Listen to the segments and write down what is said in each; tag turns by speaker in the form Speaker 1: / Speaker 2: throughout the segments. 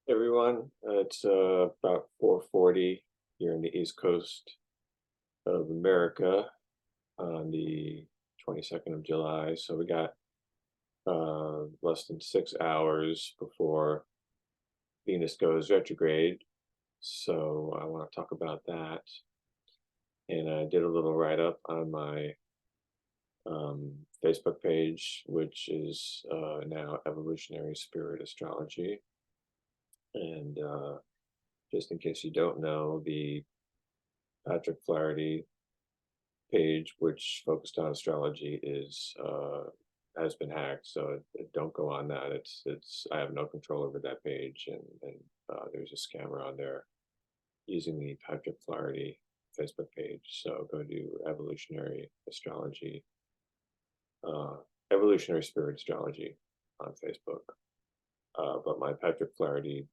Speaker 1: Everyone. It's about 4:40 here in the East Coast of America on the 22nd of July. So we got less than 6 hours before Venus goes retrograde. So I want to talk about that. And I did a little write-up on my Facebook page, which is now Evolutionary Spirit Astrology. And just in case you don't know, the Patrick Flaherty page, which focused on astrology, is has been hacked. So don't go on that. It's I have no control over that page, and there's a scammer on there using the Patrick Flaherty Facebook page. So go to Evolutionary Astrology, uh, Evolutionary Spirit Astrology on Facebook. But my patrickflaherty.com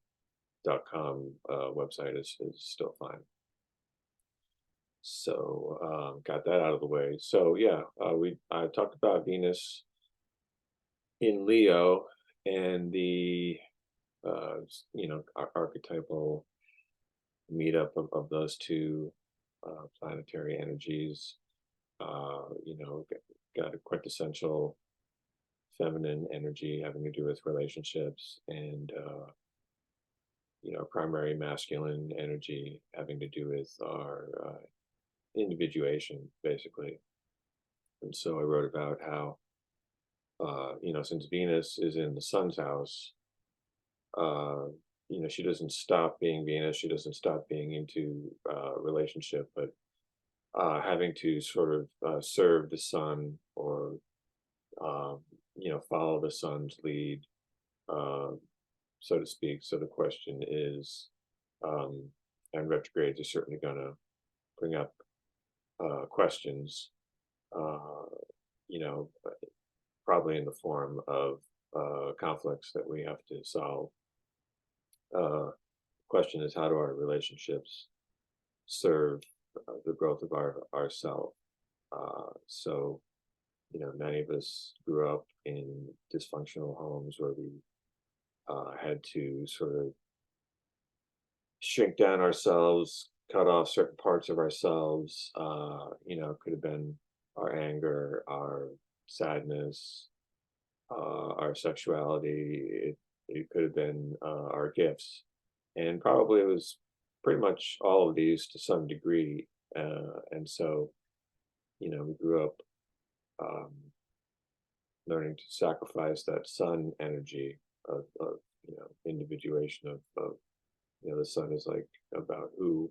Speaker 1: website is still fine. So got that out of the way. So yeah, I talked about Venus in Leo and the archetypal meetup of those two planetary energies. Got a quintessential feminine energy having to do with relationships, and primary masculine energy having to do with our individuation, basically. And so I wrote about how, since Venus is in the sun's house, uh, she doesn't stop being Venus. She doesn't stop being into relationship, but having to sort of serve the sun, or, follow the sun's lead, uh, so to speak. So the question is, and retrogrades are certainly going to bring up questions, uh, you know, probably in the form of conflicts that we have to solve. Question is, how do our relationships serve the growth of ourself? So, many of us grew up in dysfunctional homes where we had to sort of shrink down ourselves, cut off certain parts of ourselves. Could have been our anger, our sadness, our sexuality. It could have been our gifts, and probably it was pretty much all of these to some degree. And so, we grew up um, learning to sacrifice that sun energy of individuation of the sun is like about who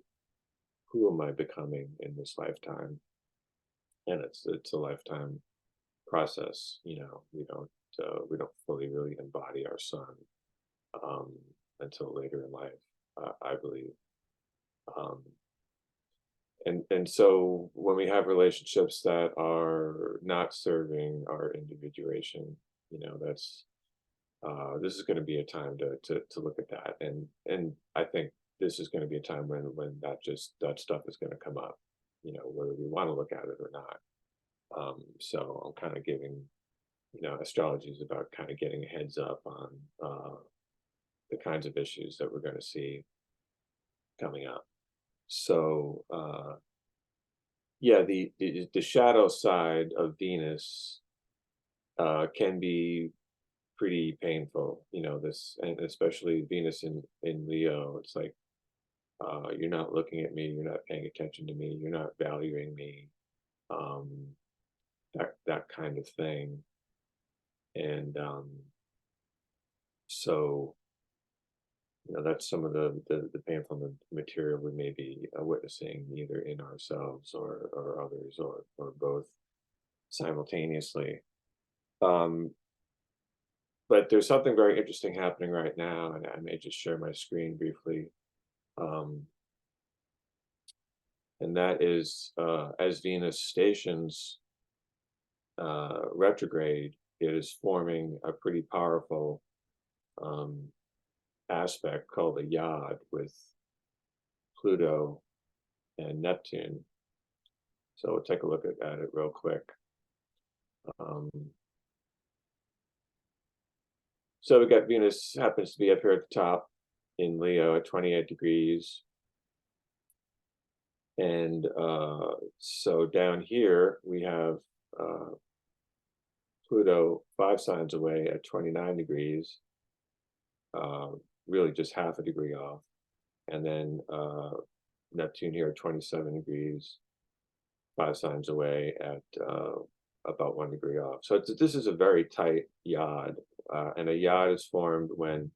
Speaker 1: am I becoming in this lifetime, and it's a lifetime process. We don't fully really embody our sun um, until later in life, I believe. Um, and so when we have relationships that are not serving our individuation, that's this is going to be a time to look at that, and I think this is going to be a time when that stuff is going to come up, whether we want to look at it or not. So I'm kind of giving, astrology is about kind of getting a heads up on the kinds of issues that we're going to see coming up. So yeah, the shadow side of Venus can be pretty painful. This, and especially Venus in Leo. It's like, you're not looking at me, you're not paying attention to me, you're not valuing me, um, that kind of thing. And so that's some of the painful material we may be witnessing, either in ourselves or others, or both simultaneously. Um, but there's something very interesting happening right now, and I may just share my screen briefly. Um, and that is, as Venus stations retrograde, it is forming a pretty powerful um, aspect called a yod with Pluto and Neptune. So we'll take a look at it real quick. Um, so we got Venus happens to be up here at the top, in Leo at 28 degrees. And so down here we have uh, Pluto 5 signs away at 29 degrees, uh, really just half a degree off. And then Neptune here at 27 degrees, 5 signs away at about 1 degree off. So this is a very tight yod. And a yod is formed when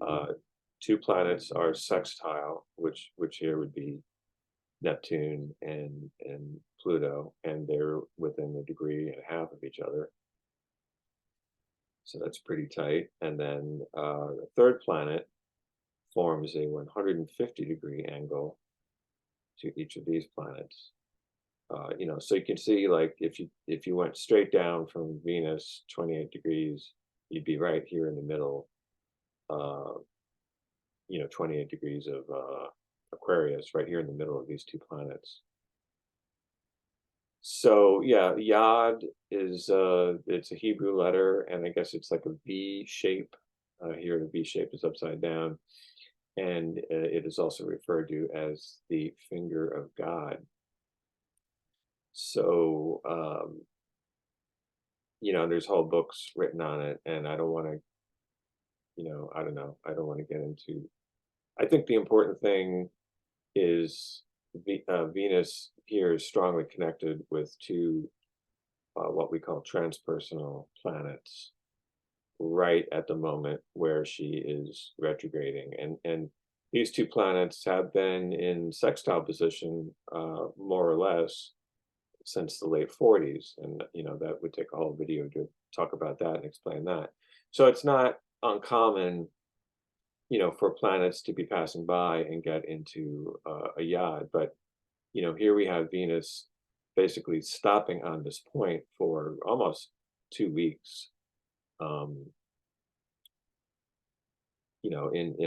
Speaker 1: uh, two planets are sextile, which here would be Neptune and Pluto, and they're within 1.5 degrees of each other. So that's pretty tight. And then the third planet forms a 150-degree angle to each of these planets. So you can see, like, if you went straight down from Venus 28 degrees, you'd be right here in the middle. 28 degrees of Aquarius, right here in the middle of these two planets. So yeah, Yod is it's a Hebrew letter, and I guess it's like a V shape. Here the V shape is upside down, and it is also referred to as the finger of God. So there's whole books written on it, and I don't want to, I don't know, I don't want to get into. I think the important thing is Venus here is strongly connected with two what we call transpersonal planets right at the moment where she is retrograding, and these two planets have been in sextile position more or less since the late 40s, and that would take a whole video to talk about that and explain that. So it's not uncommon for planets to be passing by and get into a yod. But, here we have Venus basically stopping on this point for almost 2 weeks, in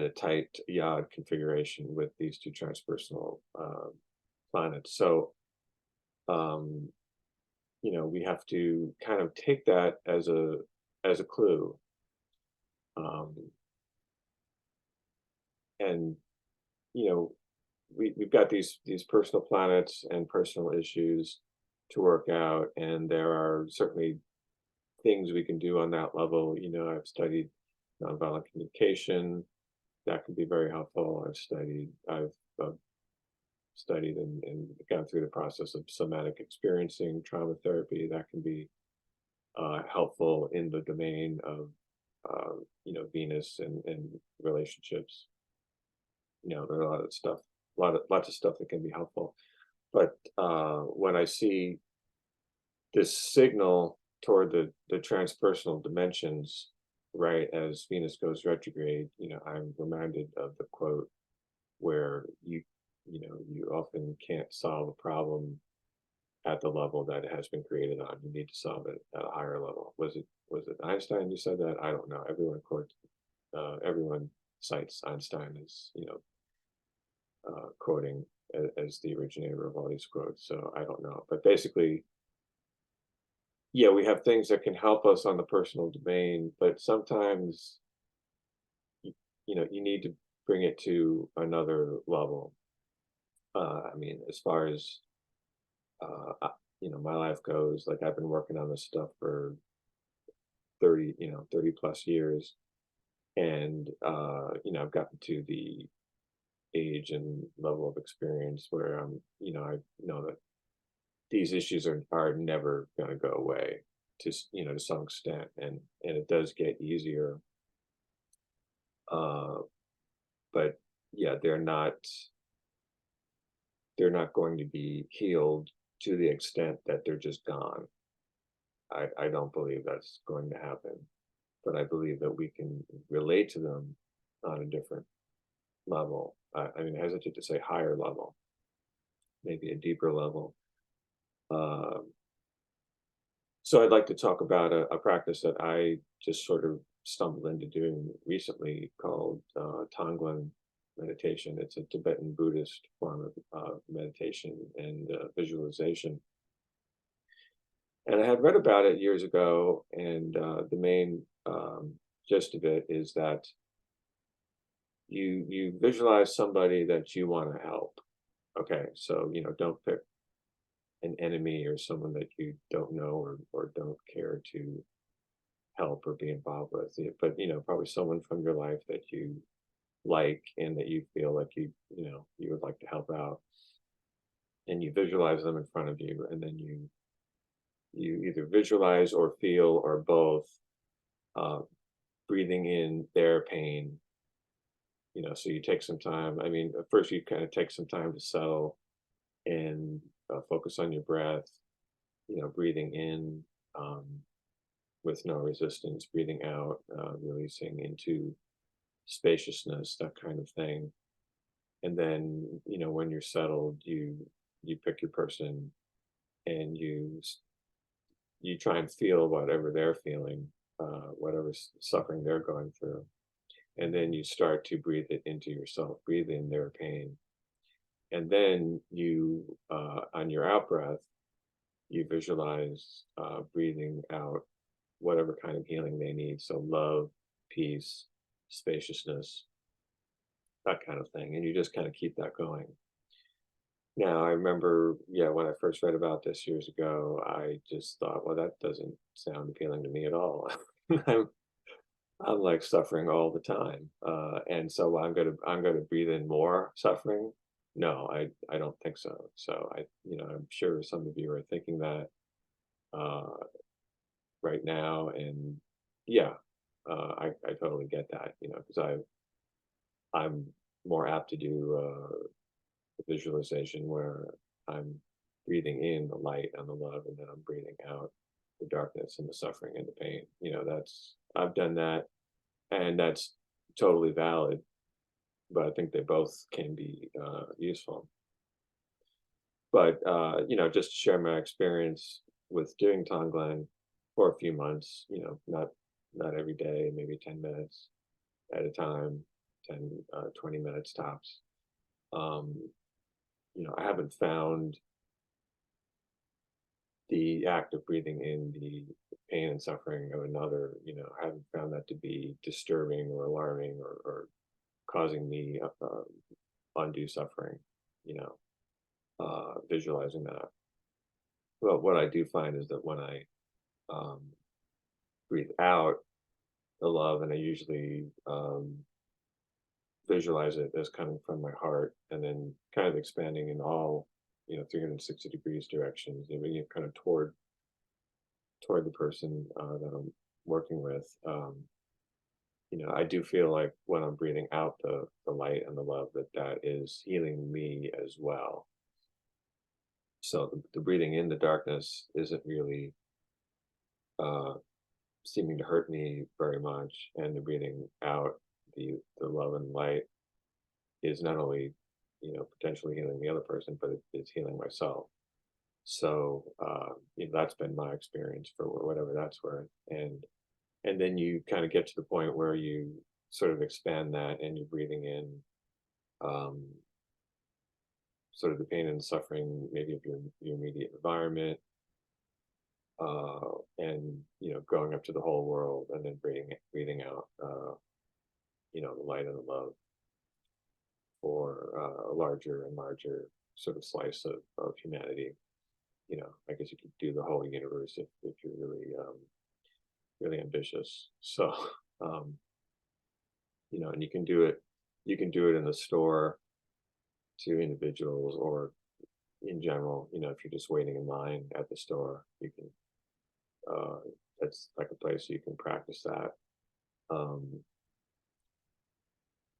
Speaker 1: a tight yod configuration with these two transpersonal planets. So, we have to kind of take that as a clue. And we've got these personal planets and personal issues to work out, and there are certainly things we can do on that level. I've studied nonviolent communication. That can be very helpful. I've studied and gone through the process of somatic experiencing trauma therapy. That can be helpful in the domain of Venus and relationships. There are a lot of stuff, lots of stuff that can be helpful. But when I see this signal toward the transpersonal dimensions, right as Venus goes retrograde, I'm reminded of the quote where you often can't solve a problem at the level that it has been created on. You need to solve it at a higher level. Was it Einstein who said that? I don't know. Everyone cites Einstein as quoting as the originator of all these quotes. So I don't know, but basically, yeah, we have things that can help us on the personal domain, but sometimes you need to bring it to another level. As far as my life goes, like, I've been working on this stuff for 30 plus years, and I've gotten to the age and level of experience where I know that these issues are never going to go away, to some extent, and it does get easier, but yeah, they're not going to be healed to the extent that they're just gone. I don't believe that's going to happen, but I believe that we can relate to them on a different level. I hesitate to say higher level, maybe a deeper level. So I'd like to talk about a practice that I just sort of stumbled into doing recently called Tonglen meditation. It's a Tibetan Buddhist form of meditation and visualization. And I had read about it years ago, and the main gist of it is that you visualize somebody that you want to help. Okay, so don't pick an enemy or someone that you don't know or don't care to help or be involved with. But probably someone from your life that you like and that you feel like you would like to help out, and you visualize them in front of you, and then you either visualize or feel or both, uh, breathing in their pain. So you take some time. I mean, at first you kind of take some time to settle and focus on your breath. Breathing in, um, with no resistance, breathing out, releasing into spaciousness, that kind of thing. And then when you're settled, you pick your person, and you try and feel whatever they're feeling, whatever suffering they're going through, and then you start to breathe it into yourself, breathe in their pain, and then on your out breath, you visualize breathing out whatever kind of healing they need. So love, peace, spaciousness, that kind of thing, and you just kind of keep that going. Now, I remember, yeah, when I first read about this years ago, I just thought, well, that doesn't sound appealing to me at all. I'm, I'm like suffering all the time, and so I'm gonna breathe in more suffering. No, I don't think so. So I'm sure some of you are thinking that uh, right now, and yeah, I totally get that. Because I'm more apt to do visualization where I'm breathing in the light and the love, and then I'm breathing out the darkness and the suffering and the pain. That's I've done that, and that's totally valid. But I think they both can be useful. But just to share my experience with doing Tonglen for a few months. Not every day, maybe 10 minutes at a time, 10 20 minutes tops. Um, I haven't found the act of breathing in the pain and suffering of another. I haven't found that to be disturbing or alarming or causing me undue suffering, you know, visualizing that. But what I do find is that when I um, breathe out the love, and I usually visualize it as coming from my heart and then kind of expanding in all, 360 degrees directions, kind of toward the person that I'm working with. I do feel like when I'm breathing out the light and the love, that is healing me as well. So the breathing in the darkness isn't really uh, seeming to hurt me very much, and the breathing out the love and light is not only potentially healing the other person, but it's healing myself. So that's been my experience for whatever that's worth, and then you kind of get to the point where you sort of expand that, and you're breathing in um, sort of the pain and suffering, maybe of your immediate environment, and going up to the whole world, and then breathing out, the light and the love for a larger and larger sort of slice of humanity. I guess you could do the whole universe if you're really really ambitious. So um, and you can do it in the store to individuals, or in general. If you're just waiting in line at the store, you can uh, that's like a place you can practice that. um,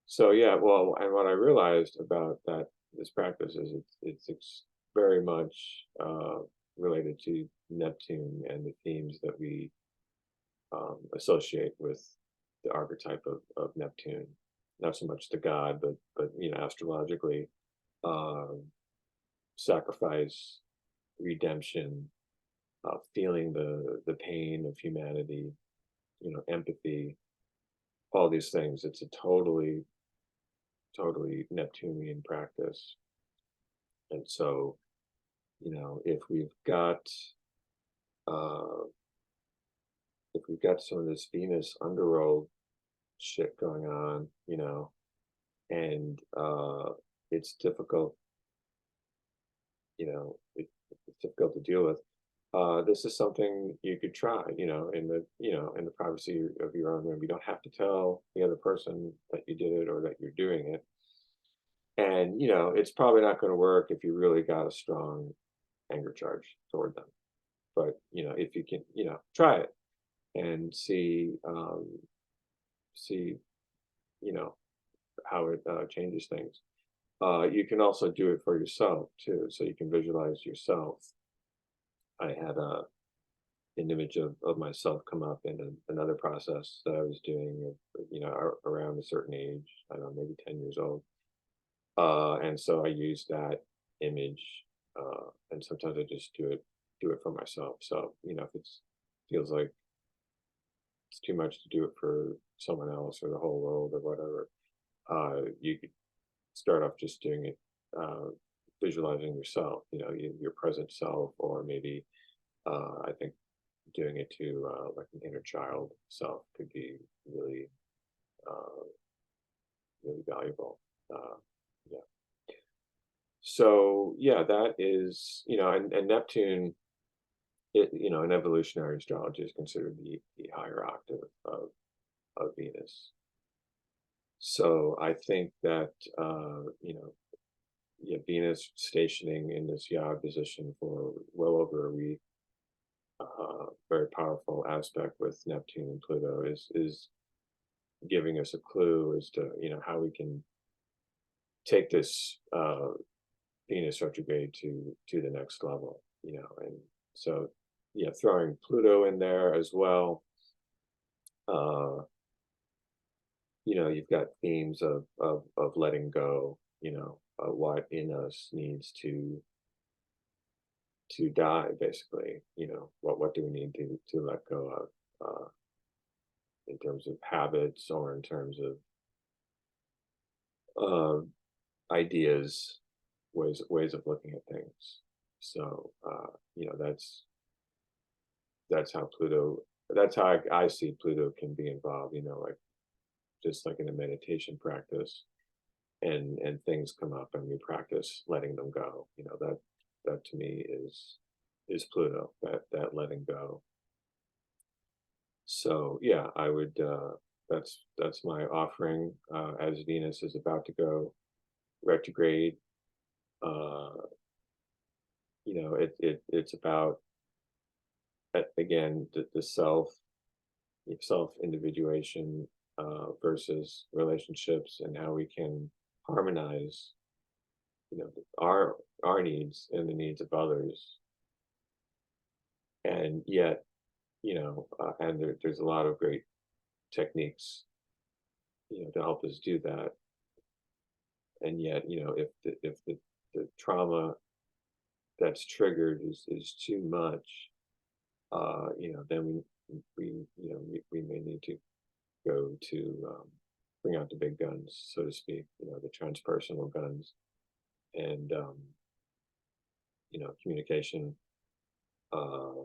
Speaker 1: so yeah, well, and what I realized about that this practice is it's very much related to Neptune and the themes that we associate with the archetype of Neptune. Not so much the god, but astrologically, um, sacrifice, redemption, feeling the pain of humanity, empathy, all these things. It's a totally Neptunian practice. And so, if uh, we've got some of this Venus underworld shit going on, and it's difficult, it's difficult to deal with. This is something you could try, in the privacy of your own room. You don't have to tell the other person that you did it or that you're doing it. And, it's probably not going to work if you really got a strong anger charge toward them. But, if you can, try it and see, you know, how it changes things. You can also do it for yourself too. So you can visualize yourself. I had an image of myself come up in another process that I was doing, around a certain age, I don't know, maybe 10 years old. And so I use that image, and sometimes I just do it for myself. So, if it's feels like it's too much to do it for someone else or the whole world or whatever, you could start off just doing it, visualizing yourself, your present self, or maybe, I think doing it to, like an inner child self could be really, uh, really valuable. Uh, yeah. So yeah, that is, and Neptune, in evolutionary astrology is considered the higher octave of Venus. So I think that, yeah, Venus stationing in this Yod position for well over a week, very powerful aspect with Neptune and Pluto is giving us a clue as to, how we can take this, Venus retrograde to the next level, and so yeah, throwing Pluto in there as well. Uh, you've got themes of letting go, what in us needs to die, basically. What do we need to let go of, in terms of habits or in terms of, uh, ideas, ways of looking at things. So, that's how Pluto. That's how I see Pluto can be involved. Like just like in a meditation practice, and things come up, and we practice letting them go. That to me is Pluto. That letting go. So yeah, I would. That's my offering, as Venus is about to go retrograde. Uh, it's about, again, the self individuation, versus relationships, and how we can harmonize, our needs and the needs of others, and yet, and there's a lot of great techniques, to help us do that. And yet, if the trauma that's triggered is too much, then we may need to go to, bring out the big guns, so to speak, the transpersonal guns, and, communication, uh,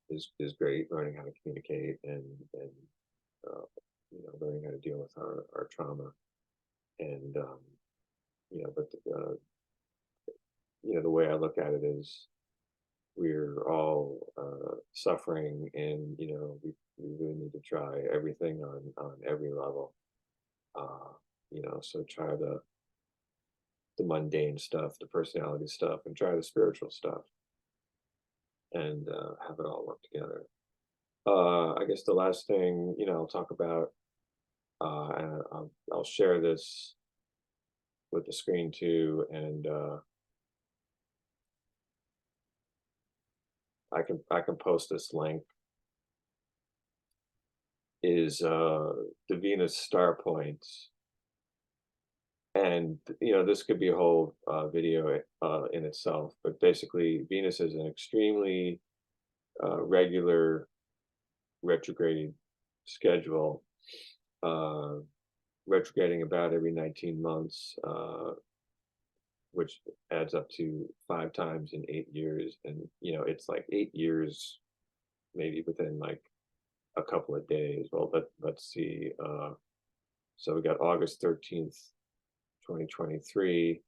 Speaker 1: is great. Learning how to communicate, and learning how to deal with our trauma, and, but the way I look at it is we're all, suffering, and we really need to try everything on every level. uh so try the mundane stuff, the personality stuff, and try the spiritual stuff, and, have it all work together. I guess the last thing, I'll talk about, and I'll share this with the screen too, and, I can post this link, is, the Venus star points. And this could be a whole, video, in itself, but basically Venus is an extremely, regular retrograde schedule, uh, retrograding about every 19 months, which adds up to 5 times in 8 years. And it's like 8 years, maybe within like a couple of days. Well, let's see. So we got August 13th, 2023.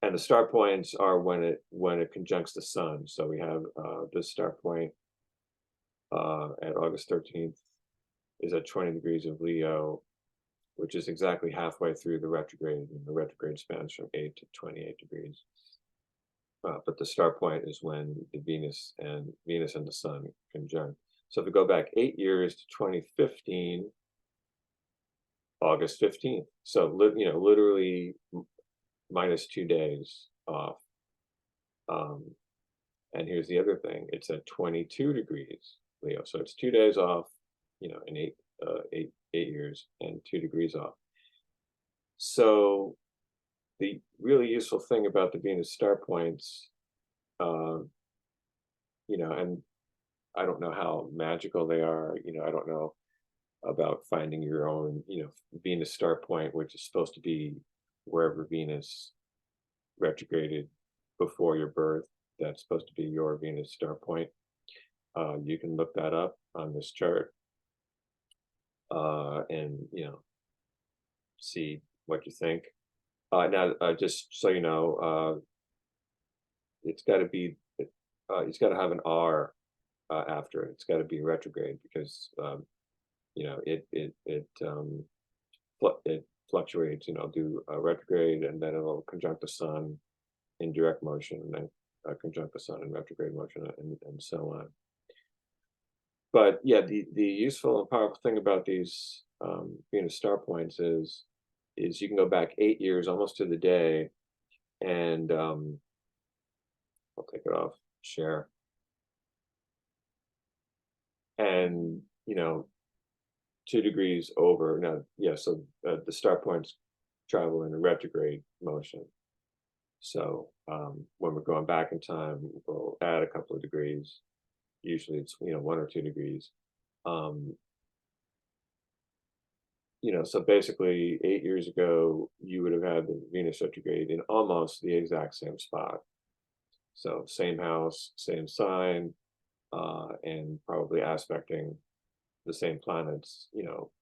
Speaker 1: And the start points are when it conjuncts the sun. So we have the start point at August 13th is at 20 degrees of Leo, which is exactly halfway through the retrograde. And the retrograde spans from 8 to 28 degrees. But the start point is when the Venus and the Sun conjunct. So if we go back 8 years to 2015, August 15th. So literally minus 2 days off. And here's the other thing: it's at 22 degrees Leo, so it's 2 days off. In 8 years and 2 degrees off. So the really useful thing about the Venus star points, and I don't know how magical they are. I don't know about finding your own, Venus star point, which is supposed to be wherever Venus retrograded before your birth. That's supposed to be your Venus star point. You can look that up on this chart, and see what you think. Now, just so you know, it's got to be, it's got to have an R after it. It's got to be retrograde because it fluctuates. Do a retrograde, and then it'll conjunct the sun in direct motion, and then conjunct the sun in retrograde motion, and so on. But yeah, the useful and powerful thing about these Venus star points is you can go back 8 years almost to the day, and I'll take it off share, and 2 degrees over now. Yeah, so the star points travel in a retrograde motion. So when we're going back in time, we'll add a couple of degrees. Usually it's 1 or 2 degrees. So basically 8 years ago, you would have had the Venus retrograde in almost the exact same spot. So same house, same sign, and probably aspecting the same planets,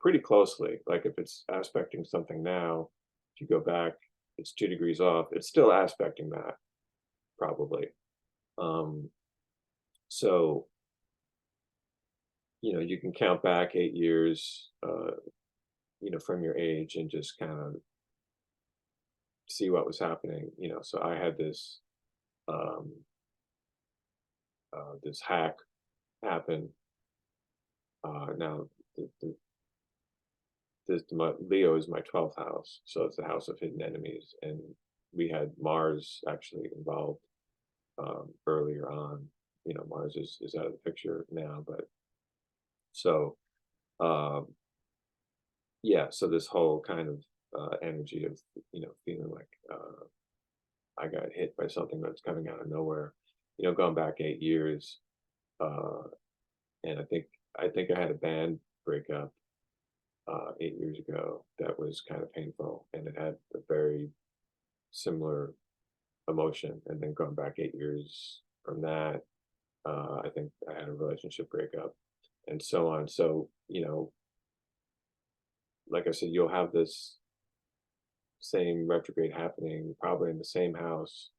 Speaker 1: pretty closely. Like if it's aspecting something now, if you go back, it's 2 degrees off, it's still aspecting that, probably. So, you can count back 8 years, from your age, and just kind of see what was happening. So I had this this hack happen. Now, Leo is my 12th house, so it's the house of hidden enemies, and we had Mars actually involved earlier on. Mars is out of the picture now, but so yeah, so this whole kind of energy of feeling like I got hit by something that's coming out of nowhere. Going back 8 years, and I think I had a band breakup 8 years ago that was kind of painful, and it had a very similar emotion. And then going back 8 years from that, I think I had a relationship breakup, and so on. So like I said, you'll have this same retrograde happening probably in the same house.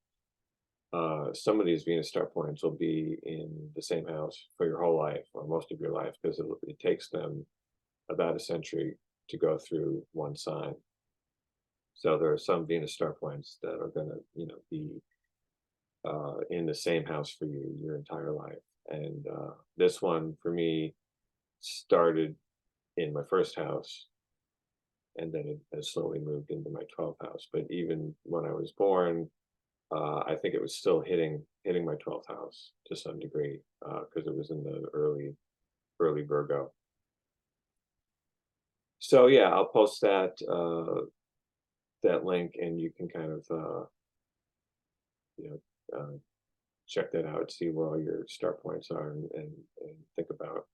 Speaker 1: Some of these Venus star points will be in the same house for your whole life or most of your life, because it takes them about a century to go through one sign. So there are some Venus star points that are going to, be in the same house for you your entire life. And this one for me started in my first house, and then it has slowly moved into my 12th house. But even when I was born, I think it was still hitting my 12th house to some degree, because it was in the early Virgo. So yeah, I'll post that link, and you can kind of check that out, see where all your start points are, and think about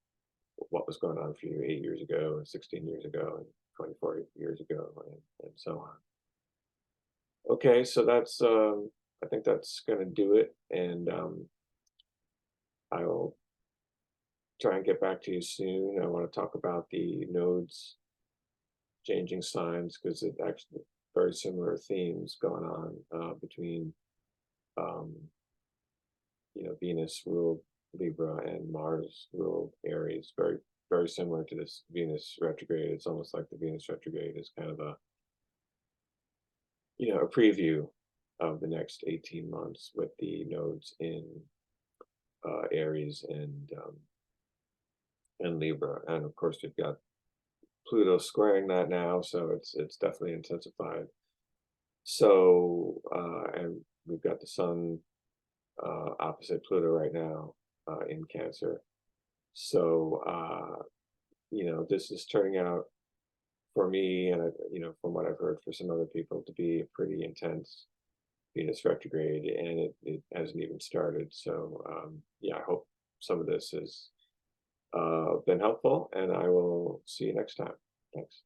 Speaker 1: what was going on for you 8 years ago, and 16 years ago, and 24 years ago, and so on. Okay, so that's I think that's going to do it, and I'll try and get back to you soon. I want to talk about the nodes changing signs, because it actually very similar themes going on between um, Venus ruled Libra and Mars ruled Aries. Very similar to this Venus retrograde. It's almost like the Venus retrograde is kind of a preview of the next 18 months with the nodes in Aries and Libra, and of course you've got Pluto squaring that now, so it's definitely intensified. So and we've got the Sun opposite Pluto right now in Cancer. So this is turning out for me, and from what I've heard for some other people, to be a pretty intense Venus retrograde, and it hasn't even started. So yeah, I hope some of this has been helpful, and I will see you next time. Thanks.